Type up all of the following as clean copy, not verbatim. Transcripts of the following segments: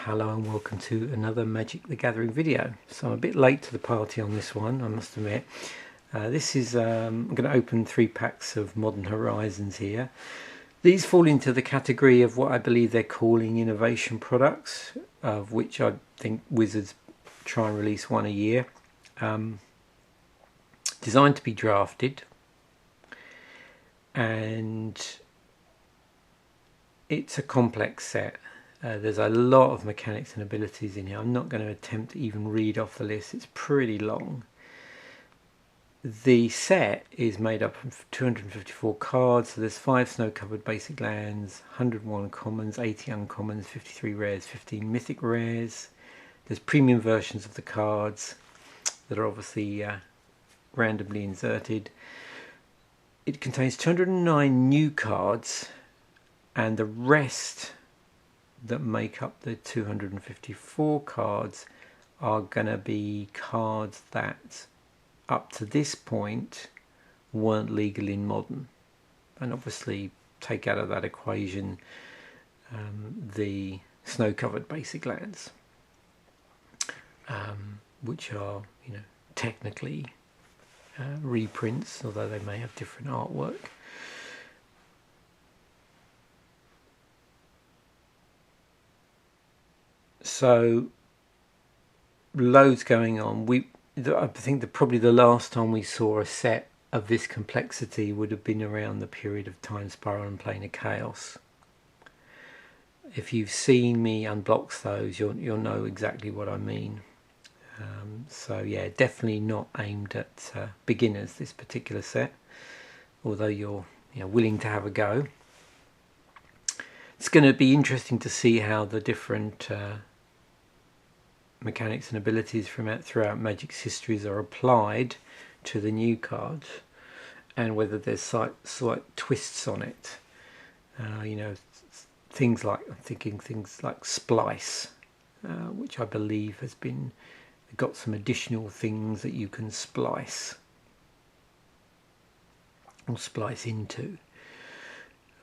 Hello and welcome to another Magic the Gathering video. So I'm a bit late to the party on this one, I must admit. This is, I'm going to open 3 packs of Modern Horizons here. These fall into the category of what I believe they're calling innovation products, of which I think Wizards try and release one a year. Designed to be drafted, and it's a complex set. There's a lot of mechanics and abilities in here. I'm not going to attempt to even read off the list. It's pretty long. The set is made up of 254 cards. So there's 5 snow-covered basic lands, 101 commons, 80 uncommons, 53 rares, 15 mythic rares. There's premium versions of the cards that are obviously randomly inserted. It contains 209 new cards, and the rest that make up the 254 cards are going to be cards that up to this point weren't legal in Modern, and obviously take out of that equation the snow-covered basic lands, which are, you know, technically reprints, although they may have different artwork. So loads going on. I think probably the last time we saw a set of this complexity would have been around the period of Time Spiral and Plane of Chaos. If you've seen me unbox those, you'll know exactly what I mean. So yeah, definitely not aimed at beginners, this particular set, although you're willing to have a go. It's going to be interesting to see how the different mechanics and abilities from throughout Magic's histories are applied to the new cards, and whether there's slight twists on it. Things like, I'm thinking things like Splice, which I believe has got some additional things that you can splice or splice into.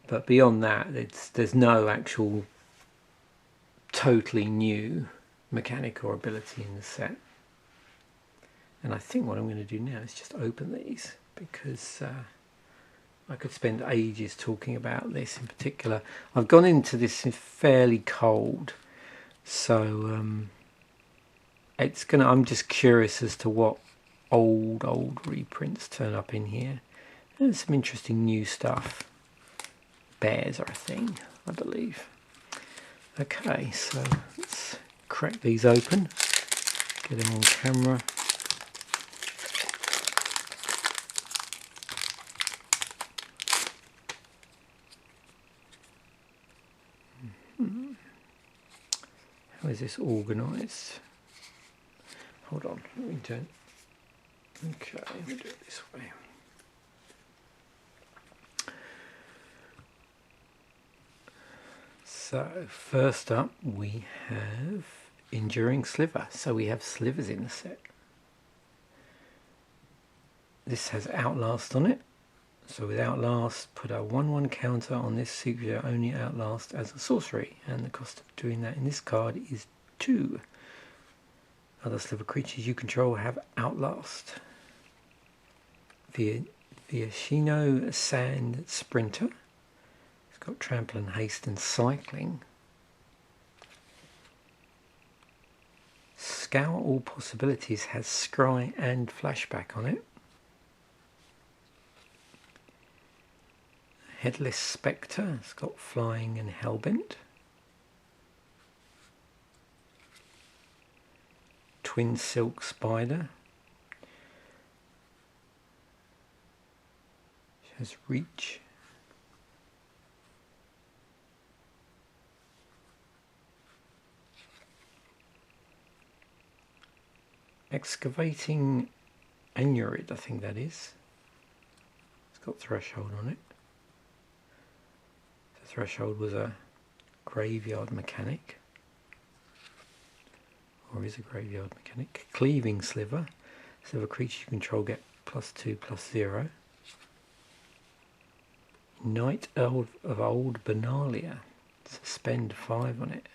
But beyond that, there's no actual totally new mechanic or ability in the set. And I think what I'm going to do now is just open these, because I could spend ages talking about this in particular. I've gone into this fairly cold, so I'm just curious as to what old reprints turn up in here. There's some interesting new stuff. Bears are a thing, I believe. Okay, so let's crack these open, get them on camera. How is this organised? Hold on, let me turn. Okay, we'll do it this way. So first up we have Enduring Sliver. So we have slivers in the set. This has Outlast on it. So with Outlast, put a 1/1 counter on this secret only Outlast as a sorcery, and the cost of doing that in this card is 2. Other sliver creatures you control have Outlast. Viashino Sand Sprinter. It's got Trample and Haste and Cycling. Scour All Possibilities has Scry and Flashback on it. Headless Spectre, it's got Flying and Hellbent. Twin Silk Spider. It has Reach. Excavating Anurid, I think that is. It's got Threshold on it. The Threshold was a graveyard mechanic. Or is a graveyard mechanic. Cleaving Sliver. Sliver creature you control get +2/+0. Knight of Old Benalia. Spend 5 on it.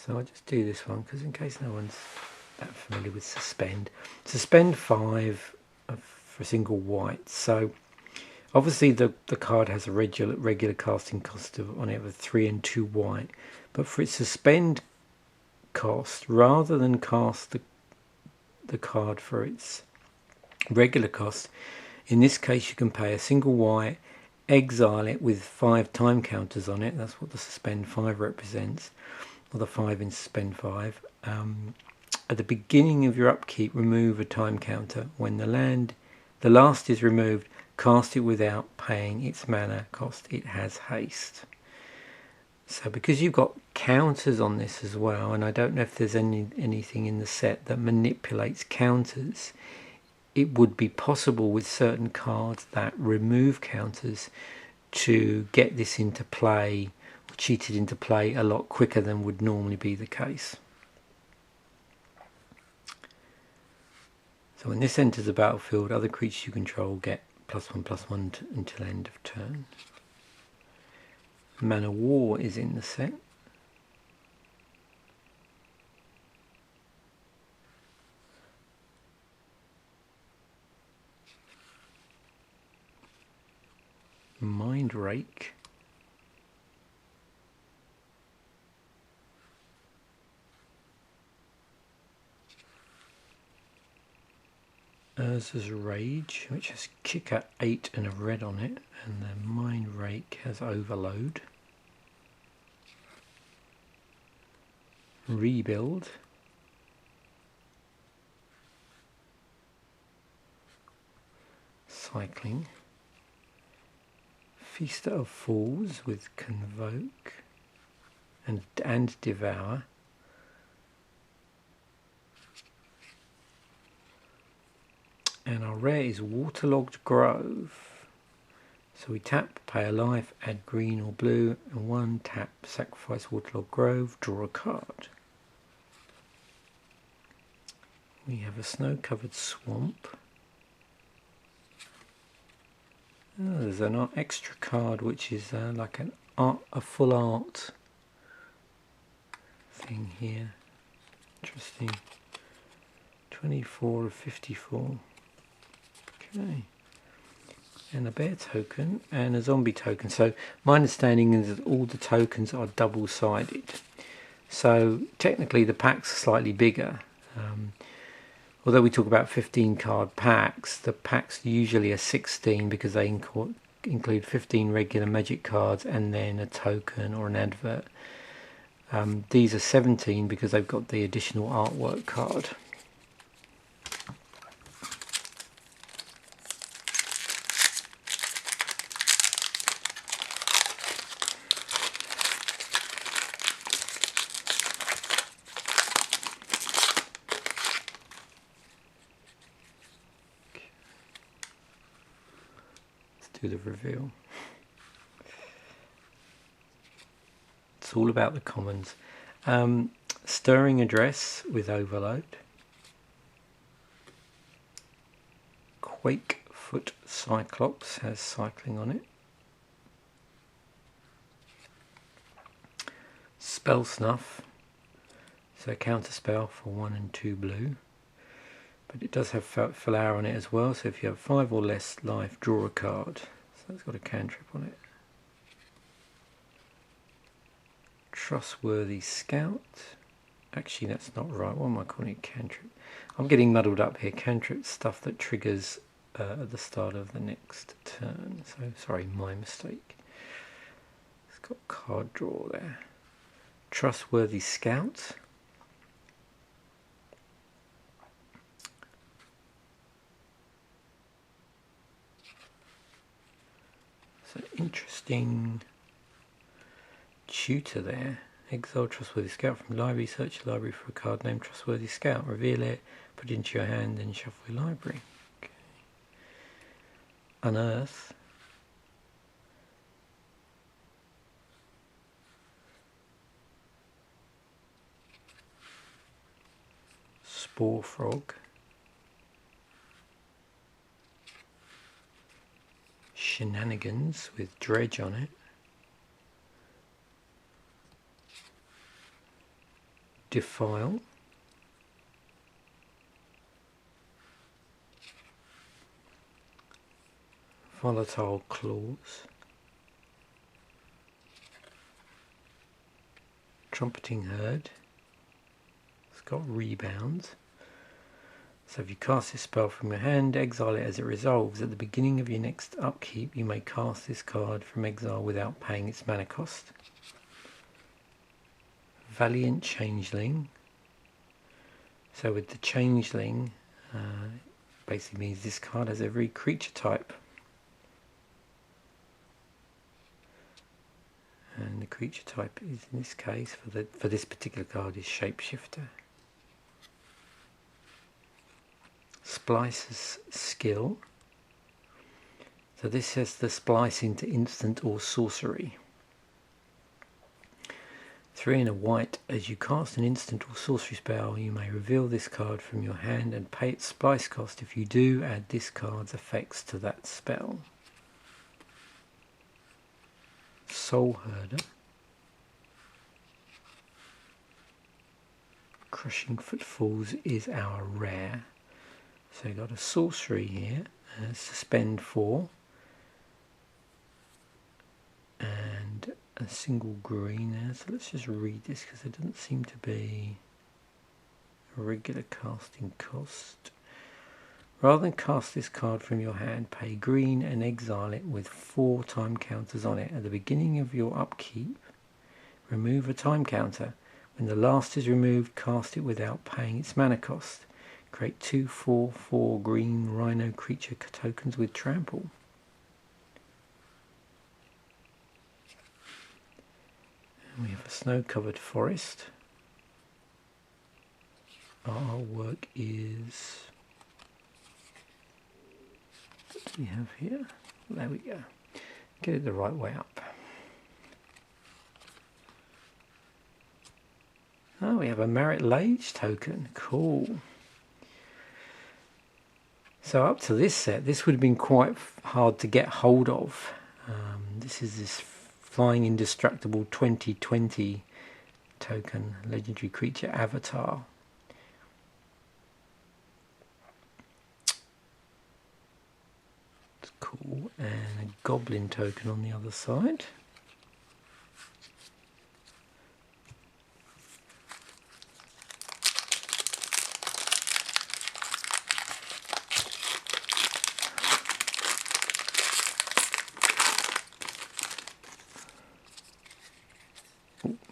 So I'll just do this one because in case no one's that familiar with suspend. Suspend 5 for a single white. So obviously the card has a regular casting cost on it of 3 and 2 white, but for its suspend cost, rather than cast the card for its regular cost, in this case you can pay a single white, exile it with 5 time counters on it. That's what the suspend 5 represents, or the 5 in suspend 5. At the beginning of your upkeep, remove a time counter. When the last is removed, cast it without paying its mana cost. It has haste. So because you've got counters on this as well, and I don't know if there's anything in the set that manipulates counters, it would be possible with certain cards that remove counters to get this into play, or cheated into play, a lot quicker than would normally be the case. So when this enters the battlefield, other creatures you control get +1/+1 until end of turn. Man of War is in the set. Mind Rake. Urza's Rage, which has Kicker 8 and a red on it, and the Mind Rake has Overload. Rebuild. Cycling. Feaster of Fools with Convoke and Devour. And our rare is Waterlogged Grove. So we tap, pay a life, add green or blue, and 1 tap, sacrifice Waterlogged Grove, draw a card. We have a snow-covered swamp. Oh, there's an extra card which is like a full art thing here. Interesting. 24 of 54. Okay. And a bear token and a zombie token. So my understanding is that all the tokens are double-sided. So technically the packs are slightly bigger. Although we talk about 15 card packs, the packs usually are 16 because they include 15 regular magic cards and then a token or an advert. These are 17 because they've got the additional artwork card. Do the reveal. It's all about the commons. Stirring Address with Overload. Quakefoot Cyclops has cycling on it. Spell Snuff. So a counter spell for 1 and 2 blue. But it does have Flower on it as well, so if you have 5 or less life, draw a card. So it's got a cantrip on it. Trustworthy Scout. Actually, that's not right. What am I calling it? Cantrip. I'm getting muddled up here. Cantrip stuff that triggers at the start of the next turn. So, sorry, my mistake. It's got card draw there. Trustworthy Scout. So interesting tutor there. Exile Trustworthy Scout from library. Search your library for a card named Trustworthy Scout. Reveal it, put it into your hand, then shuffle your library. Okay. Unearth. Spore Frog. Shenanigans with Dredge on it. Defile, Volatile Claws, Trumpeting Herd. It's got Rebound. So if you cast this spell from your hand, exile it as it resolves. At the beginning of your next upkeep, you may cast this card from exile without paying its mana cost. Valiant Changeling. So with the Changeling, basically means this card has every creature type. And the creature type is, in this case, for this particular card, is Shapeshifter. Splicer's Skill. So this has the splice into instant or sorcery. 3 and a white. As you cast an instant or sorcery spell, you may reveal this card from your hand and pay its splice cost. If you do, add this card's effects to that spell. Soul Herder. Crushing Footfalls is our rare. So you've got a sorcery here, suspend 4, and a single green there. So let's just read this because there doesn't seem to be a regular casting cost. Rather than cast this card from your hand, pay green and exile it with 4 time counters on it. At the beginning of your upkeep, remove a time counter. When the last is removed, cast it without paying its mana cost. Create 2/4/4 green rhino creature tokens with trample. And we have a snow-covered forest. Our work is... what do we have here? There we go. Get it the right way up. Oh, we have a Merit Lage token. Cool. So up to this set, this would have been quite hard to get hold of. This is this Flying Indestructible 2020 token, legendary creature avatar. It's cool. And a goblin token on the other side.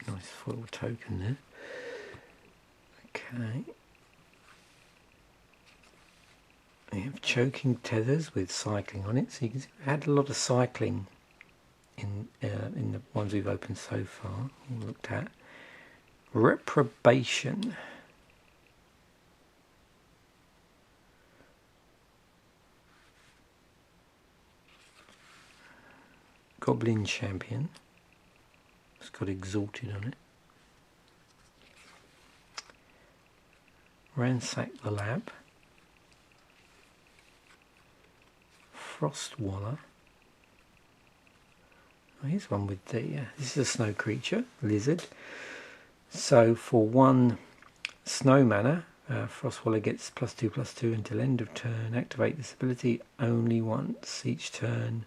Nice foil token there. Okay. We have Choking Tethers with cycling on it. So you can see we've had a lot of cycling in the ones we've opened so far, or looked at. Reprobation. Goblin Champion. It's got Exalted on it. Ransack the Lab. Frostwaller. Oh, here's one with the... this is a snow creature, lizard. So for 1 snow mana, Frostwaller gets +2/+2 until end of turn. Activate this ability only once each turn.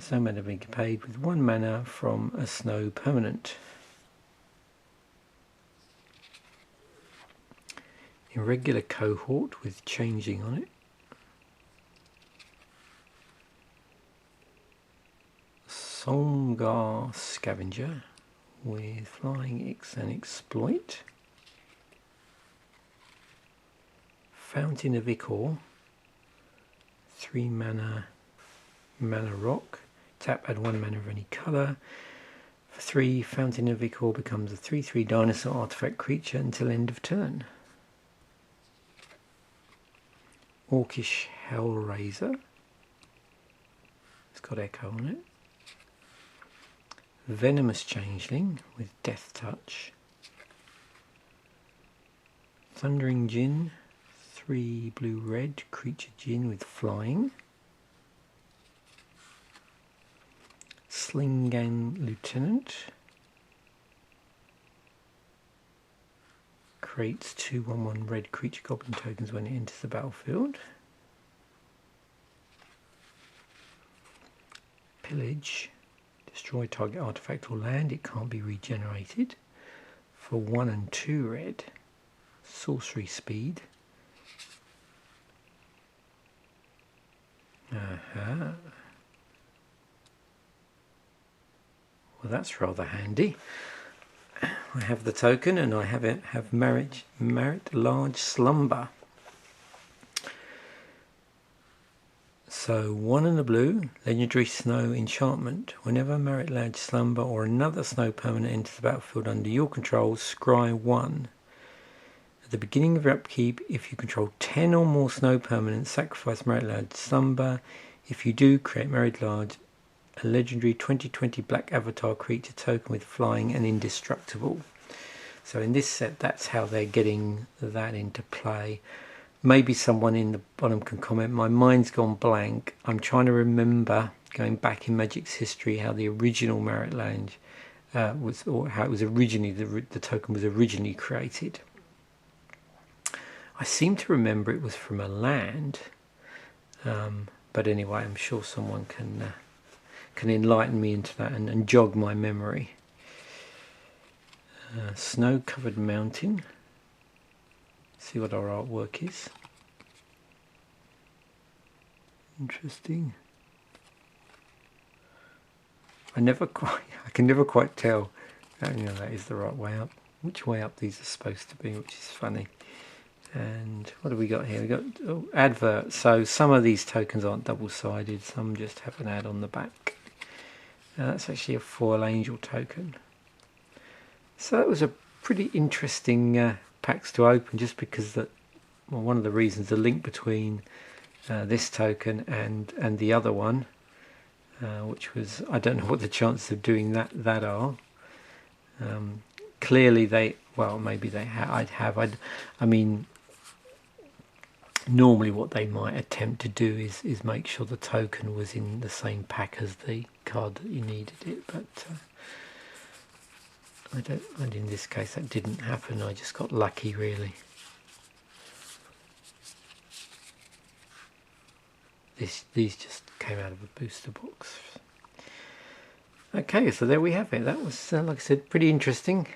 Snow mana being paid with 1 mana from a snow permanent. Irregular Cohort with changing on it. Solgar Scavenger with Flying X and Exploit. Fountain of Ichor, 3 mana rock. Tap, add 1 mana of any colour. For 3, Fountain of Ichor becomes a 3/3 dinosaur artifact creature until end of turn. Orcish Hellraiser. It's got Echo on it. Venomous Changeling with Death Touch. Thundering Djinn, 3 blue-red creature Djinn with flying. Slingan Lieutenant. creates 2/1/1 red creature goblin tokens when it enters the battlefield. Pillage. Destroy target artifact or land. It can't be regenerated. For 1 and 2 red. Sorcery speed. Well, that's rather handy. I have the token and I have merit large slumber. So 1 and a blue, legendary snow enchantment. Whenever merit large slumber or another snow permanent enters the battlefield under your control, scry 1. At the beginning of your upkeep, if you control 10 or more snow permanents, sacrifice merit large slumber. If you do, create merit large, a legendary 2020 black avatar creature token with flying and indestructible. So in this set, that's how they're getting that into play. Maybe someone in the bottom can comment. My mind's gone blank. I'm trying to remember, going back in Magic's history, how the original merit land was, or how it was originally, the token was originally created. I seem to remember it was from a land, but anyway, I'm sure someone can enlighten me into that and jog my memory. Snow-covered mountain. See what our artwork is. Interesting. I can never quite tell. That is the right way up. Which way up these are supposed to be, which is funny. And what have we got here? We got advert. So some of these tokens aren't double-sided. Some just have an ad on the back. That's actually a foil angel token. So that was a pretty interesting packs to open, just because one of the reasons, the link between this token and the other one, which was, I don't know what the chances of doing that are. Clearly maybe they I mean, normally what they might attempt to do is make sure the token was in the same pack as the card that you needed it, but and in this case that didn't happen. I just got lucky, really. These just came out of a booster box. Okay, so there we have it. That was, like I said, pretty interesting.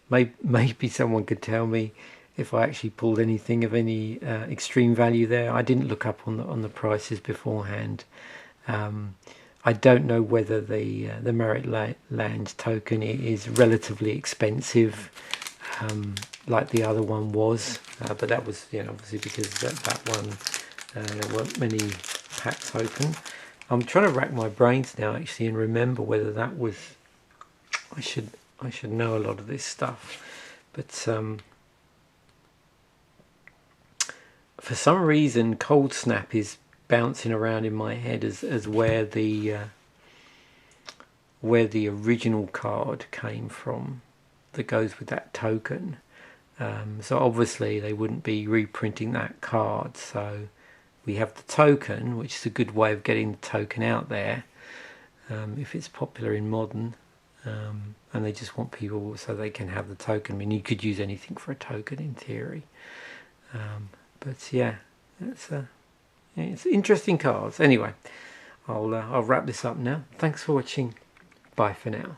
Maybe someone could tell me if I actually pulled anything of any extreme value there. I didn't look up on the prices beforehand. I don't know whether the merit land token is relatively expensive, like the other one was, but that was, obviously because that one there weren't many packs open. I'm trying to rack my brains now actually and remember whether that was. I should know a lot of this stuff, but for some reason Cold Snap is bouncing around in my head as where the original card came from that goes with that token. So obviously they wouldn't be reprinting that card, so we have the token, which is a good way of getting the token out there, if it's popular in Modern, and they just want people so they can have the token. I mean, you could use anything for a token in theory, but yeah, it's interesting cards. Anyway, I'll wrap this up now. Thanks for watching. Bye for now.